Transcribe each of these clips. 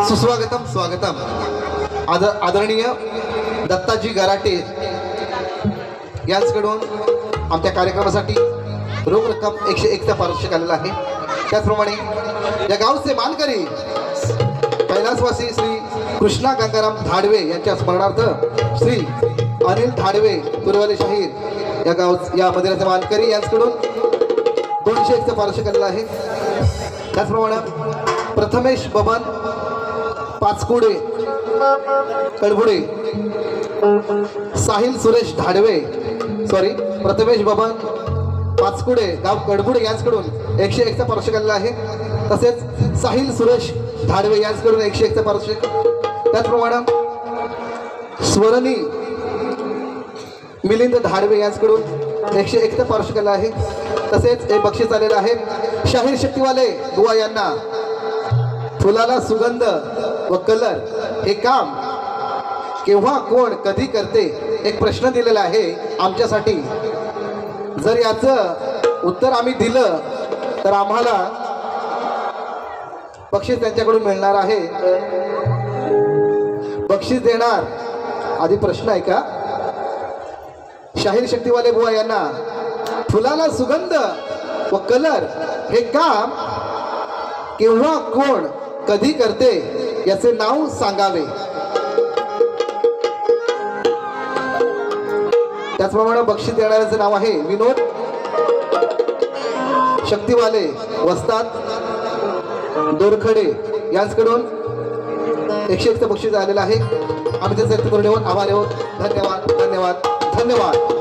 सुस्वागतम स्वागतम आदरणीय दत्ताजी गराटे यांच्याकडून आमच्या कार्यक्रमासाठी रोख रक्कम 101चा पारितोषिक आलेला आहे। त्याचप्रमाणे या गावचे मानकरी कैलासवासी श्री कृष्णा गंगाराम धाडवे यांच्या स्मरणार्थ श्री अनिल धाडवे तुरवाले शाहीर या मंदिराचे मानकरी यांच्याकडून 201चा पारितोषिक आलेला आहे। त्याचप्रमाणे प्रथमेश बबन पाचकुडे कडबुडे साहिल सुरेश धाडवे प्रथमेश बबन पाचकुडे गाव कडबुडे यांच्याकडून 101चा पारितोषिक आलेला आहे। तसेच साहिल सुरेश धाडवे यांच्याकडून 101चा पारितोषिक। त्याचप्रमाणे स्वरणी मिलिंद धाडवे यांच्याकडून 101चा पारितोषिक आलेला आहे। तसेच एक बक्षीस आलेलं आहे शाहीर शक्तीवाले बुवा यांना फुलाला सुगंध व कलर हे काम केव्हा कोण कधी करते एक प्रश्न दिलेला आहे आमच्यासाठी। जर याचं उत्तर आम्ही दिलं तर आम्हाला बक्षीस त्यांच्याकडून मिळणार आहे। बक्षीस देणार आधी प्रश्न आहे का शाहीर शक्तीवाले बुवा यांना फुलाला सुगंध व कलर हे काम केव्हा कोण कधी करते याचे नाव सांगावे। त्याचप्रमाणे बक्षीस देणाऱ्याचे नाव आहे विनोद शक्तीवाले वस्ताद दोरखडे यांच्याकडून 101चं बक्षीस आलेलं आहे। आम्ही त्याचे पूर्ण आभारी आहोत। धन्यवाद धन्यवाद धन्यवाद।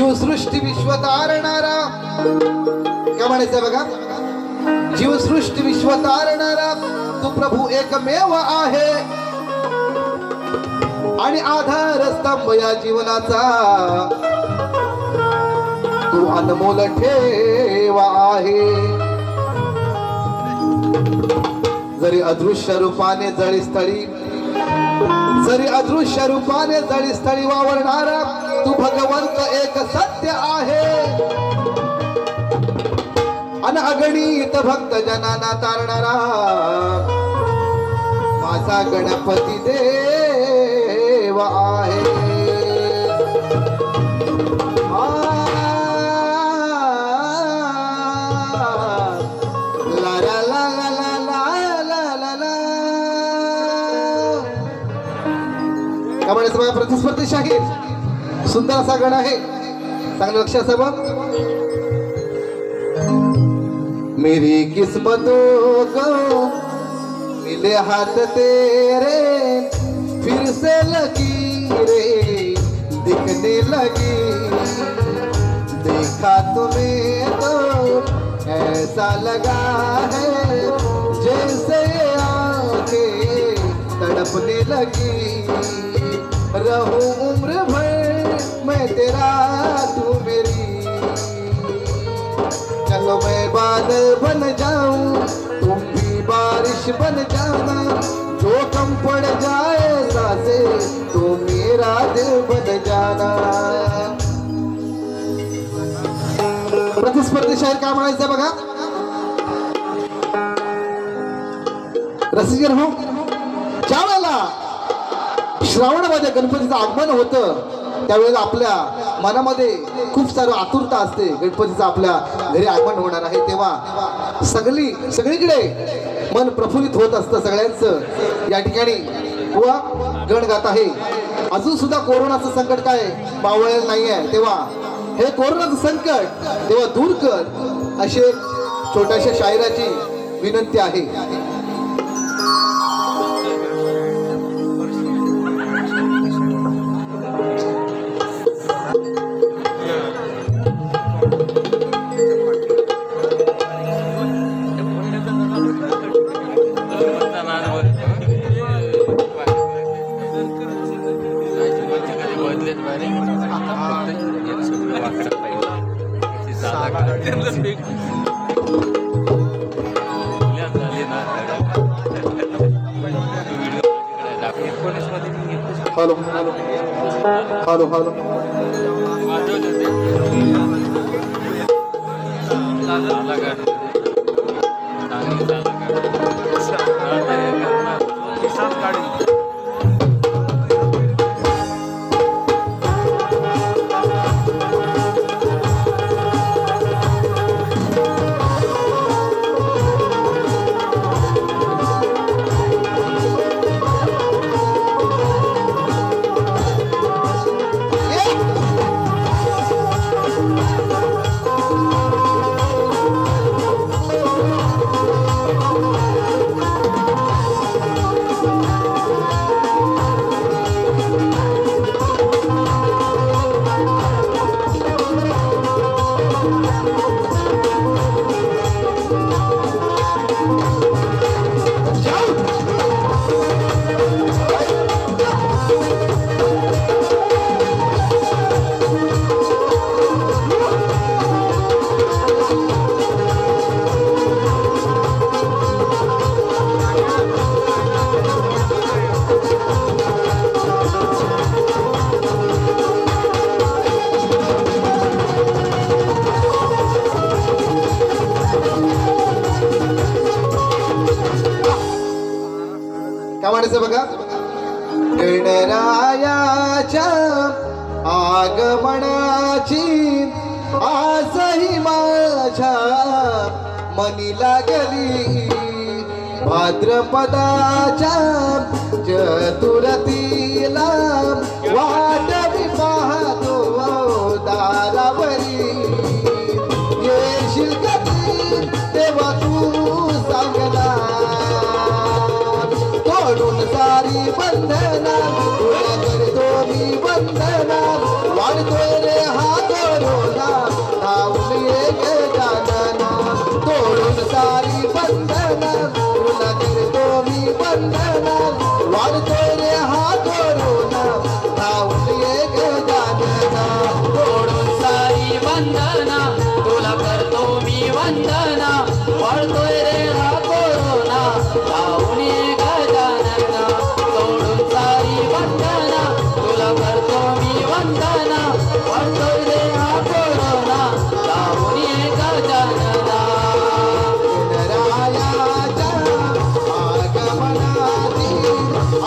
जीवसृष्टी विश्व तारणारा, काय म्हणायचंय बघा, जीवसृष्टी विश्व तारणारा तू प्रभू एकमेव आहे आणि आधार स्तंभ या जीवनाचा तू अनमोल ठेवा आहे. जरी अदृश्य रूपाने जळीस्थळी, जरी अदृश्य रूपाने जळीस्थळी वावरणारा तू भगवंत एक सत्य आहे. अगणित भक्त जनांना तारणारा माझा गणपती देव आहे. ला ला ला ला ला ला ला ला. काय म्हणायचं बघा, प्रतिस्पर्धी शाहीर सुंदर असा गण आहे, चांगलं लक्ष असावं. मेरी किस्मतों को मिले हाथ तेरे, फिर से लकीरें दिखने लगी. देखा तुम्हें तो ऐसा लगा है जैसे आंखें तड़पने लगी. रहूं उम्र भर मैं तेरा तू मेरी. चलो मैं बादल बन जाऊं तुम भी बारिश बन जाना. जो कम पड़ जाए सासे तो मेरा दिल बन जाना. प्रतिस्पर्धी शाहीर काय म्हणायचं बघा, रसिकर हो, ज्या वेळेला श्रावणामध्ये गणपतीचं आगमन होतं त्यावेळेला आपल्या मनामध्ये खूप सारं आतुरता असते. गणपतीचं आपल्या घरी आगमन होणार आहे तेव्हा सगळीकडे मन प्रफुल्लित होत असतं सगळ्यांचं. या ठिकाणी बुवा गण गात आहे. अजून सुद्धा कोरोनाचं संकट काय पावलेलं नाही आहे, तेव्हा हे कोरोनाचं संकट तेव्हा दूर कर अशी छोट्याशा शायराची विनंती आहे. Hello hello hello hello. बघा, गणरायाच्या आगमनाची आजही माझ्या मनी लागली. भाद्रपदाच्या चतुर्थीला वाट मी पाहतो दारावरी. येशील कधी तेव्हा तू सांगला, तोडून सारी बंधना तुला करतो मी वंदना. वाढतोय रे हा तुला करतो मी वंदना वाढतोय रे हा कोरोना धावून ये गजानना सोडून सारी वंदना तुला करतो मी वंदना वाढतोय रे हा कोरोना धावून ये गजानना सोडून सारी वंदना तुला करतो मी वंदना वाढतोय रे हा कोरोना धावून ये गजानना गणरायाच्या आगमनाची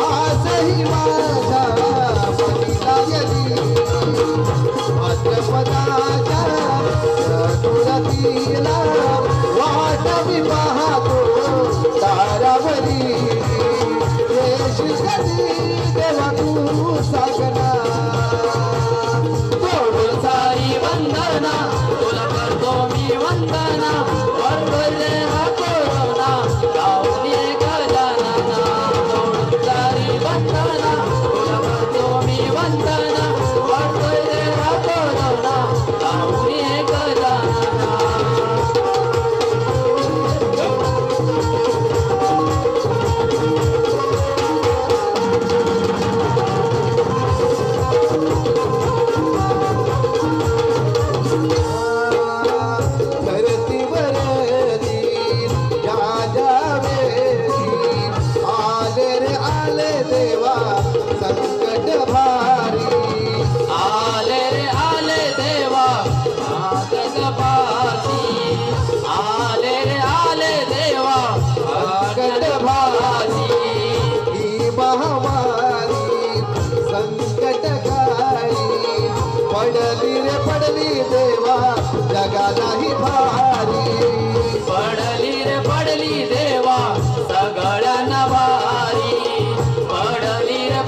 आसही माझ्या मनी लागली भाद्रपदाच्या चतुर्थीला वाट मी पाहतो तारावरी येशील कधी देवा तू सागना सोडून सारी वंदना तुला करतो मी वंदना वाढतोय रे हा कोरोना धावून ये गजानना सोडून सारी वंदना तुला करतो मी वंदना वाढतोय रे हा कोरोना धावून ये गजानना धरतीवरती ज्या ज्या वेळी आले रे आले देवा संकट भारी आले रे आले देवा मागत भासी आले रे आले देवा मागत भासी ही महामारी संकट काळी पडली रे पडली देवा जगालाही भारी पडली देवा सगळ्यांना भारी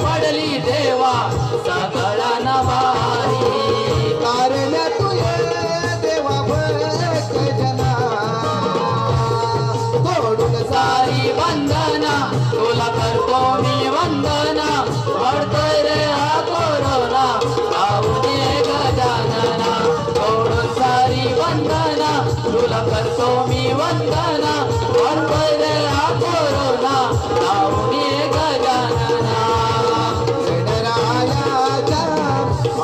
पडली देवा सगळ्यांना भारी कारण तू ये देवा भक्त जना तोडून सारी वंदना तुला करतो मी वंदना वाढतोय रे हा कोरोना धावून ये गजानना सोडून सारी वंदना तुला करतो मी वंदना वाढतोय रे हा कोरोना धावून ये गजानना गणरायाच्या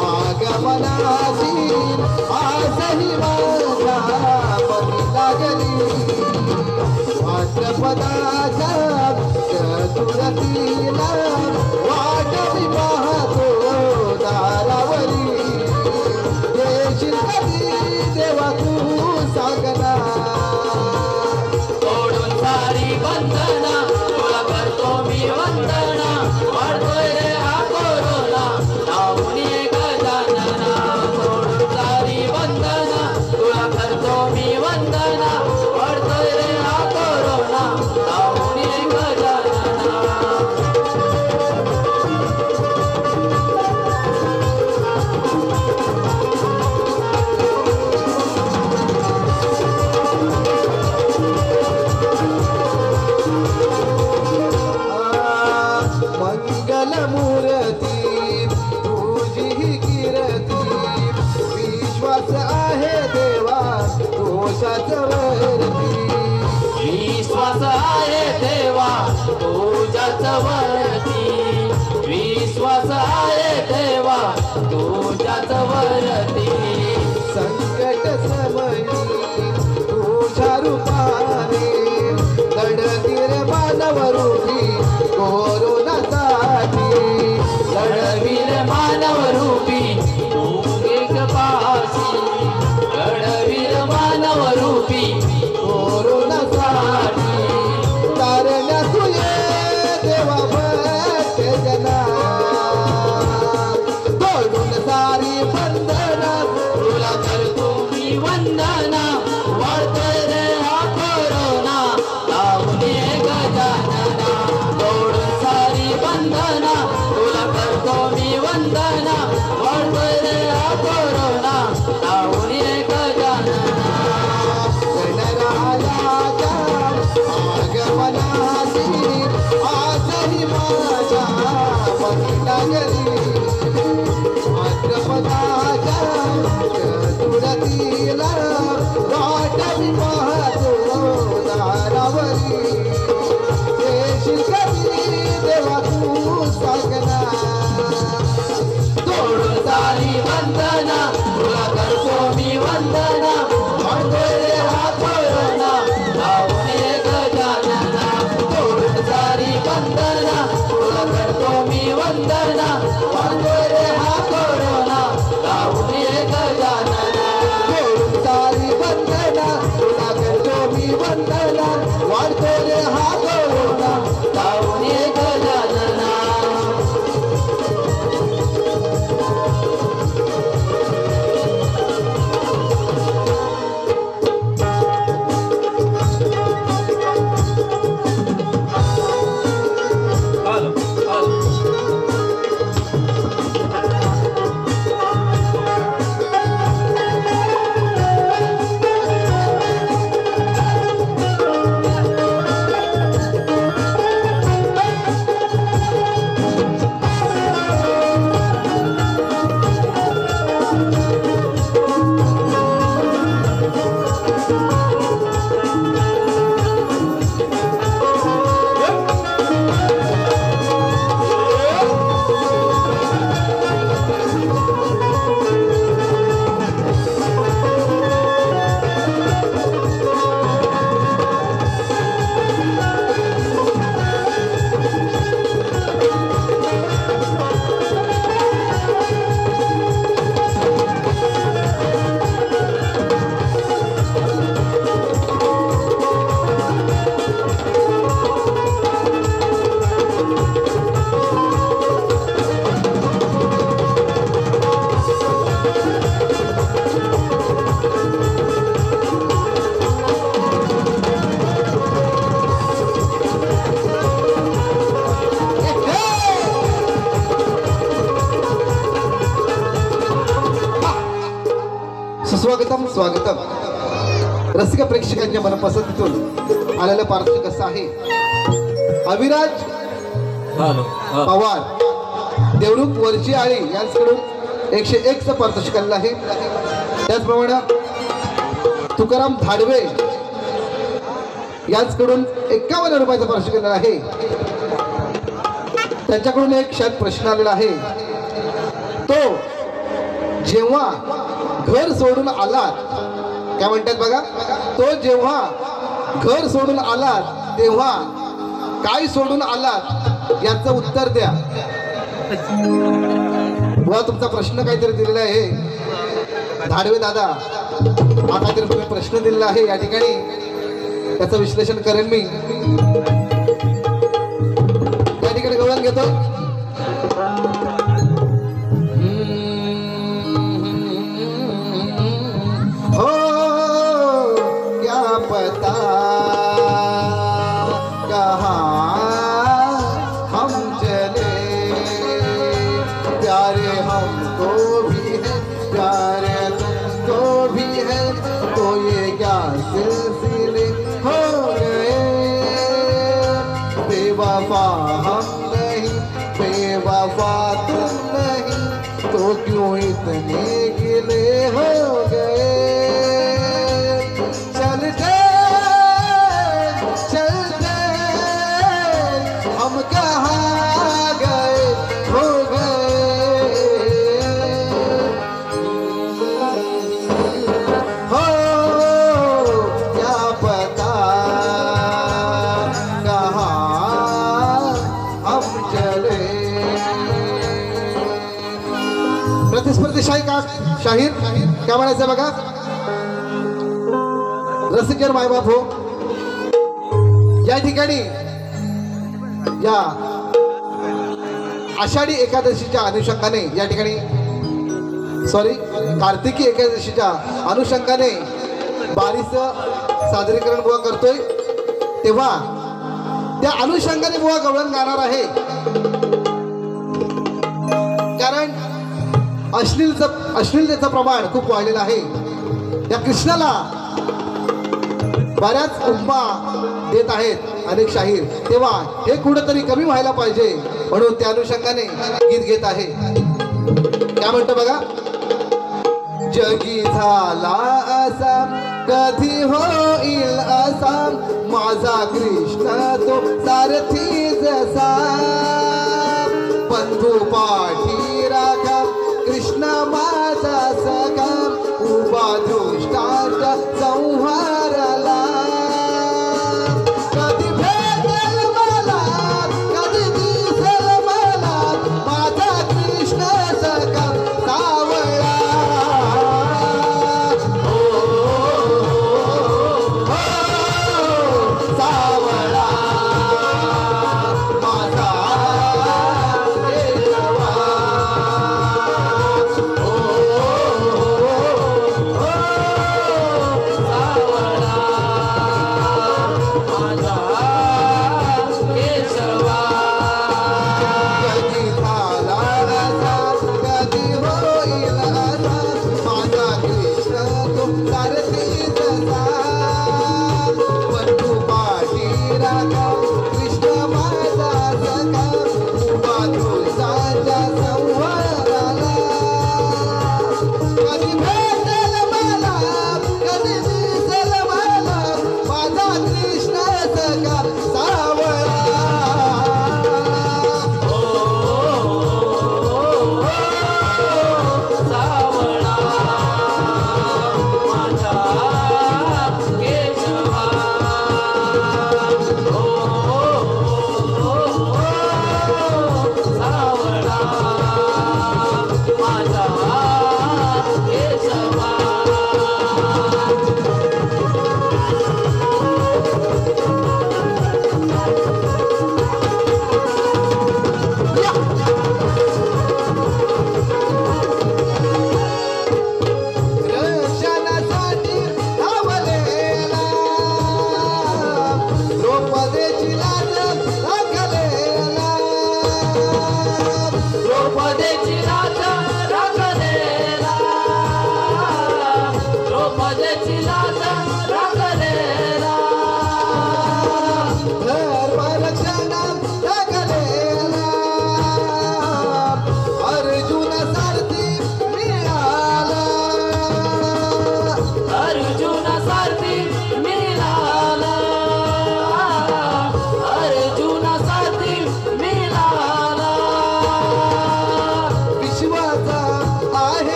आगमनाची आजही माझ्या मनी लागली भाद्रपदाच्या चतुर्थीला वाट मी पाहतो दारावरी येशील कधी देवा तू सागना सोडून सारी वंदना तुला करतो मी वंदना वाढतोय रे हा कोरोना धावून ये गजानना सोडून सारी वंदना तुला करतो मी वंदना वाढतोय रे हा कोरोना धावून ये गजानना मंगल मूर्ती तुझी ही कीर्ती विश्वास आहे देवा दोषाच वरती विश्वास आहे देवा तुझ्याच वरती विश्वास आहे देवा तुझ्याच वरती संकट समयी तुझ्या रूपाने लढतीर मानव रूपी कोरोनासाठी लढवीर मानव रूपी तू एक पाशी लढवीर मानव रूपी कोरोनासाठी कारण तू ये देवा भक्त जना तोडून सारी बंधना तुला करतो मी वंदना वाढतोय रे हा कोरोना धावून ये गजानना सोडून सारी बंधना तुला करतो मी वंदना वाढतोय रे हा कोरोना धावून ये गजानना गणरायाच्या आगमनाची आजही माझ्या मनी लागली भाद्रपदाच्या चतुर्थीला वाट मी पाहतो दारावरी वंदना तुला करतो मी वंदना म्हणतोय रे हा कोरोना लावून ये गजानना तोडून सारी बंधना तुला करतो मी वंदना म्हणतोय रे हा कोरोना लावून ये गजानना तोडून सारी बंधना तुला करतो मी वंदना वाढतो रे हा कोरोना लावून ये गजानना सुस्वागतम स्वागतम. रसिक प्रेक्षकांच्या मनपसंतीतून आलेलं पार्श्व कसं आहे अविराज पवार देवरुख वरची आळी यांच्याकडून 101 चं पारितोषिक आलेलं आहे. त्याचप्रमाणे तुकाराम धाडवे यांच्याकडून 51 रुपयाचं पारितोषिक आलेलं आहे. त्यांच्याकडून एक शाळेत प्रश्न आलेला आहे. तो जेव्हा घर सोडून आलात काय म्हणतात बघा, तो जेव्हा घर सोडून आलात तेव्हा काय सोडून आलात याचं उत्तर द्या. बुवा तुमचा प्रश्न काहीतरी दिलेला आहे धाडवे दादा, हा काहीतरी तुम्ही प्रश्न दिलेला आहे या ठिकाणी, त्याचं विश्लेषण करेन मी. या ठिकाणी गवळण घेतो. पता कहाँ हम चले प्यारे हमको भी है प्यारे तुमको भी है, तो ये क्या सिलसिले हो गए. बेवफा हम नहीं बेवफा तुम नहीं, तो क्यों इतने गिले हो गए. चलते चलते हम कहाँ गए हो गए हो, क्या पता कहाँ हम चले. प्रतिस्पर्धी शाहीर काय म्हणायचं बघा. रसिकर मायबाप हो, या ठिकाणी या आषाढी एकादशीच्या अनुषंगाने या ठिकाणी कार्तिकी एकादशीच्या अनुषंगाने बारीचं सादरीकरण बुवा करतोय, तेव्हा त्या अनुषंगाने बुवा गवळण गाणार आहे. कारण अश्लीलतेचं प्रमाण खूप वाढलेलं आहे. या कृष्णाला बऱ्याच उपमा देत आहेत अनेक शाहीर, तेव्हा हे कुठंतरी कमी व्हायला पाहिजे म्हणून त्या अनुषंगाने गीत घेत आहे. काय म्हणतो बघा. जगी झाला असा कधी होईल असा माझा कृष्ण तो सारथी जसा, बंधू पाठी राखा कृष्ण माझा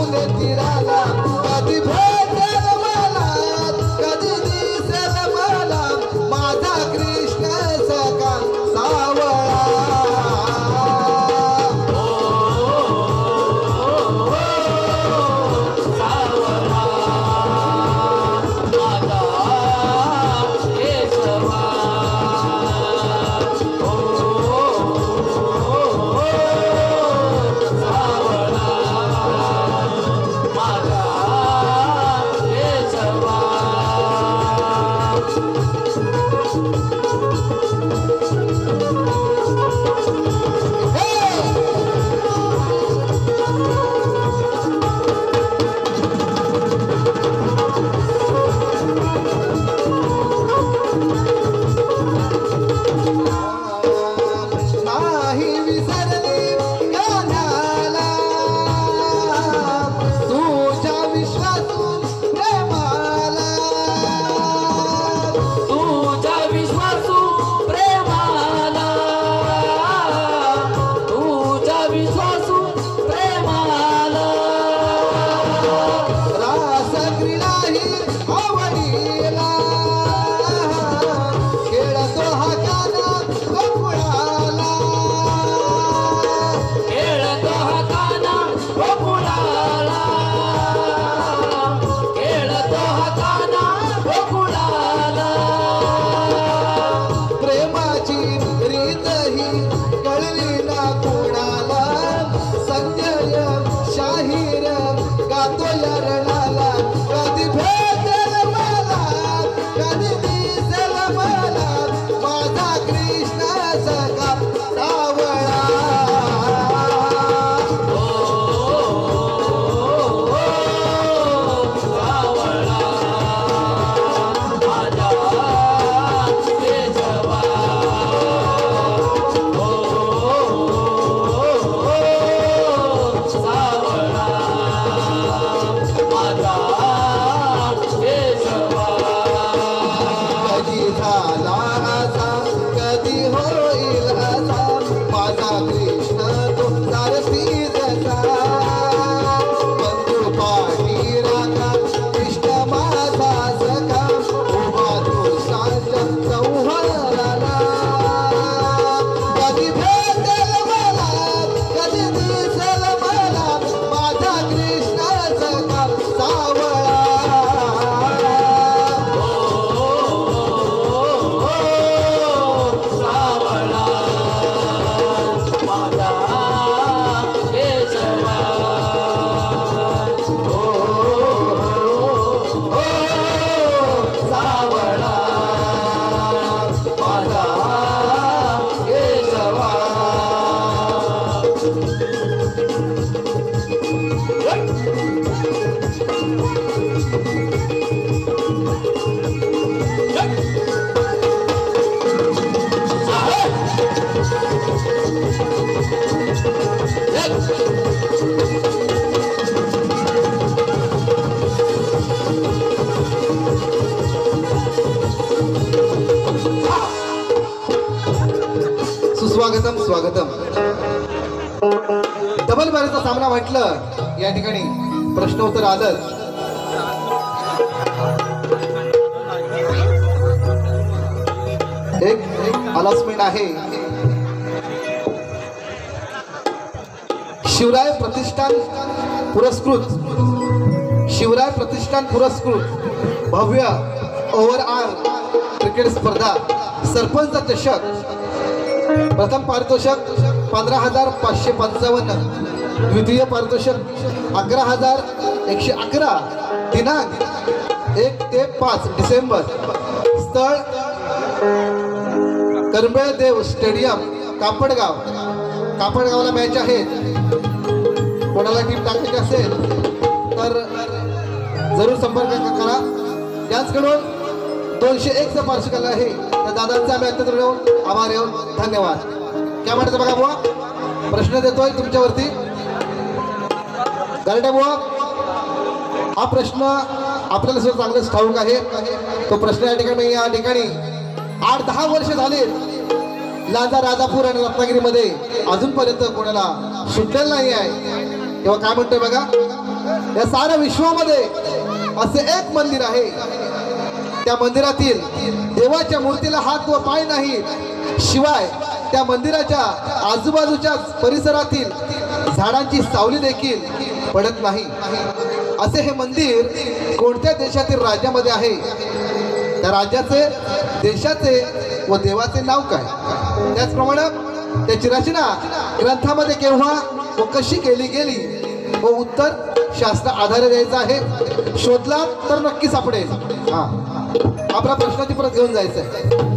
फुले तीराला कधी भेटेल मला कधी दिसेल मला माझा कृष्ण सखा सावळा नाही विसरली गाण्याला तुझ्या विश्वासू प्रेमाला तुझ्या विश्वासू प्रेमाला तुझ्या विश्वासू प्रेमाला रास क्रीडाही आवडीला खेळतो हा काना गोकुळाला खेळतो हा काना गोकुळाला खेळतो हा काना गोकुळाला प्रेमाची रीत ही कळली ना कोणाला संजय शाहीर गातो या रणाला कधी भेटेल मला कधी दिसेल मला माझा कृष्ण सखा सावळा सावळा माझा केशवा सावळा माझा केशवा कधी झाला असा कधी होईल असा माझा कृष्ण तो सारथी जसा बंधू पाठी राखा कृष्ण माझा सखा उभा तू साच संहाराला कधी भेटेल मला कधी दिसेल मला माझा कृष्ण सखा सावळा सावळा माझा केशवा सावळा माझा केशवा सुस्वागतम स्वागतम डबल बारीचा सामना म्हटलं या ठिकाणी प्रश्न उत्तर आलं एक अनाउन्समेंट आहे शिवराय प्रतिष्ठान पुरस्कृत भव्य ओव्हरऑल क्रिकेट स्पर्धा सरपंच चषक प्रथम पारितोषिक 15,555 द्वितीय पारितोषिक 11,111 दिनांक 1 ते 5 डिसेंबर स्थळ करंबेळदेव स्टेडियम कापडगावला मॅच आहे कोणाला टीम टाकायची असेल तर जरूर संपर्क करा त्यांचकडून 201 चा पार्श्वकाल आहे तर दादांचा आम्ही अत्यंत आभार येऊन धन्यवाद काय म्हणतात बघा बुवा प्रश्न देतोय तुमच्यावरती गारडे बुवा हा प्रश्न आपल्याला सुद्धा चांगलंच ठाऊक आहे तो प्रश्न या ठिकाणी 8-10 वर्ष झाले लांजा राजापूर आणि रत्नागिरीमध्ये अजूनपर्यंत कोणाला सुटलेलं नाही आहे तेव्हा काय म्हणतोय बघा या साऱ्या विश्वामध्ये असे एक मंदिर आहे, त्या मंदिरातील देवाच्या मूर्तीला हात व पाय नाही, शिवाय त्या मंदिराच्या आजूबाजूच्या परिसरातील झाडांची सावली देखील पडत नाही. असे हे मंदिर कोणत्या देशातील राज्यामध्ये आहे? त्या राज्याचे, देशाचे व देवाचे नाव काय? त्याचप्रमाणे त्याची रचना ग्रंथामध्ये केव्हा व कशी केली गेली व उत्तर शास्त्र आधारे द्यायचं आहे. शोधला तर नक्की सापडेल. हा, आपला प्रश्नाची परत घेऊन जायचं आहे.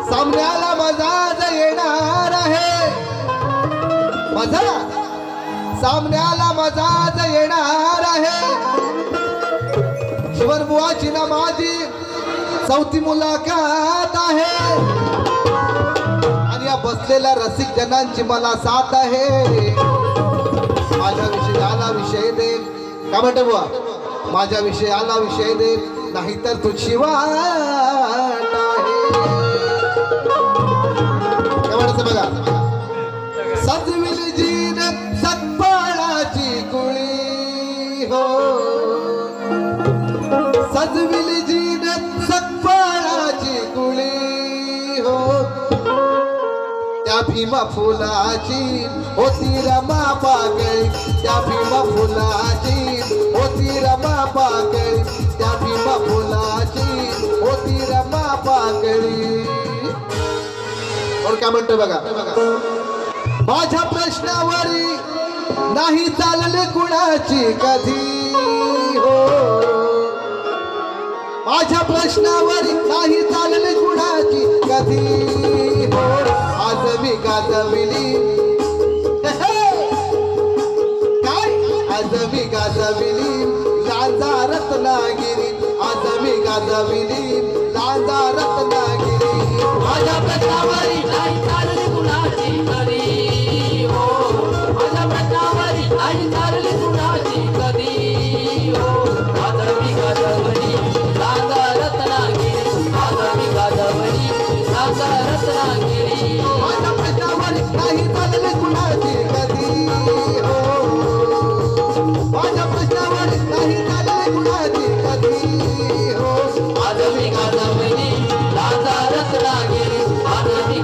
सामन्याला मजाच येणार आहे, सामन्याला मजाच येणार आहे. शिवरबुवाची ना माझी चौथी मुलाखत आहे आणि या बसलेल्या रसिक जनांची मला साथ आहे. माझ्याविषयी आला विषय दे, काय म्हणतो बुवा? माझ्याविषयी आला विषय दे, नाहीतर तुझी वाट आहे. बघा, सजविली जीन सत्पाळाची कुळी हो, सजविली जीन सत्पाळाची कुळी हो. त्या भीमा फुलाची होती रमा पाकळी, त्या भीमा फुलाची होती रमा पाकळी, त्या भीमा फुलाची होती रमा पाकळी. काय म्हणतो बघा, माझ्या प्रश्नावरी नाही चालले कुणाची कधी हो, माझ्या प्रश्नावरी नाही चालले कुणाची कधी हो. आज मी गाजविली काय, आज मी गाजविली लांजा रत्नागिरी, आज मी गाजविली लांजा रत्नागिरी. माझ्या प्रश्नावरी नाही चालली कुणाची कधी हो, माझ्या प्रश्नावरी नाही चालली कुणाची कधी हो. आज मी गाजवली लांजा रत्नागिरी, आज मी गाजवली लांजा रत्नागिरी. माझ्या प्रश्नावरी नाही चालले कुणाची कधी हो, माझ्या प्रश्नावरी नाही चालले कुणाची कधी हो. आज मी गाजवली लांजा रत्नागिरी, आज मी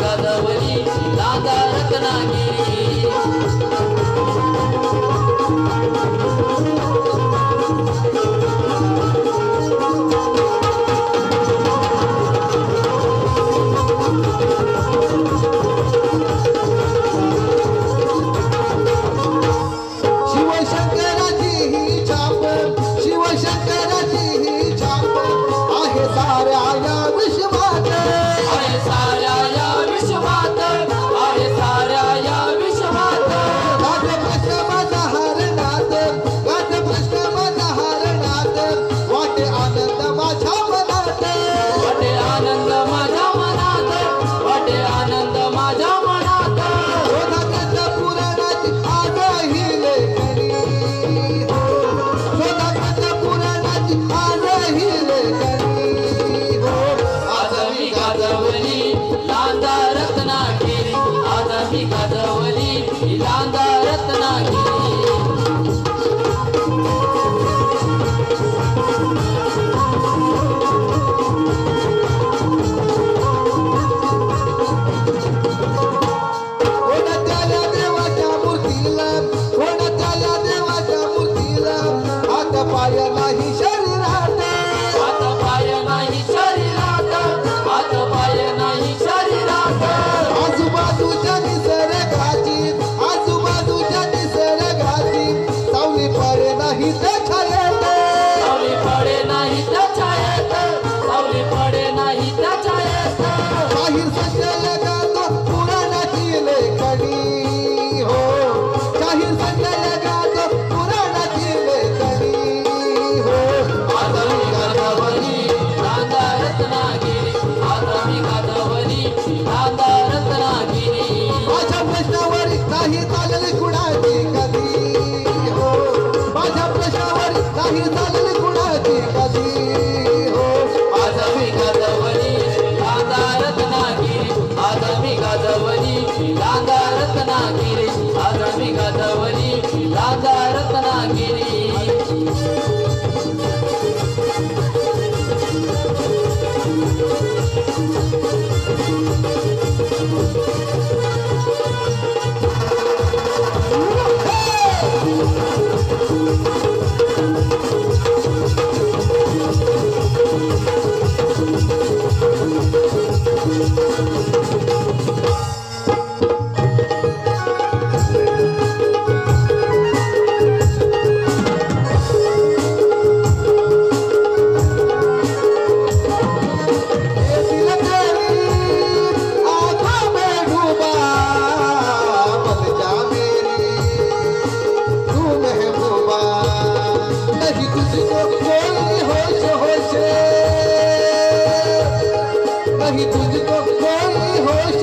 नहीं तुझको कोई होश,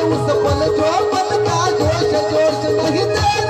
उस पल जो पल का जोश जोश नहीं तेरा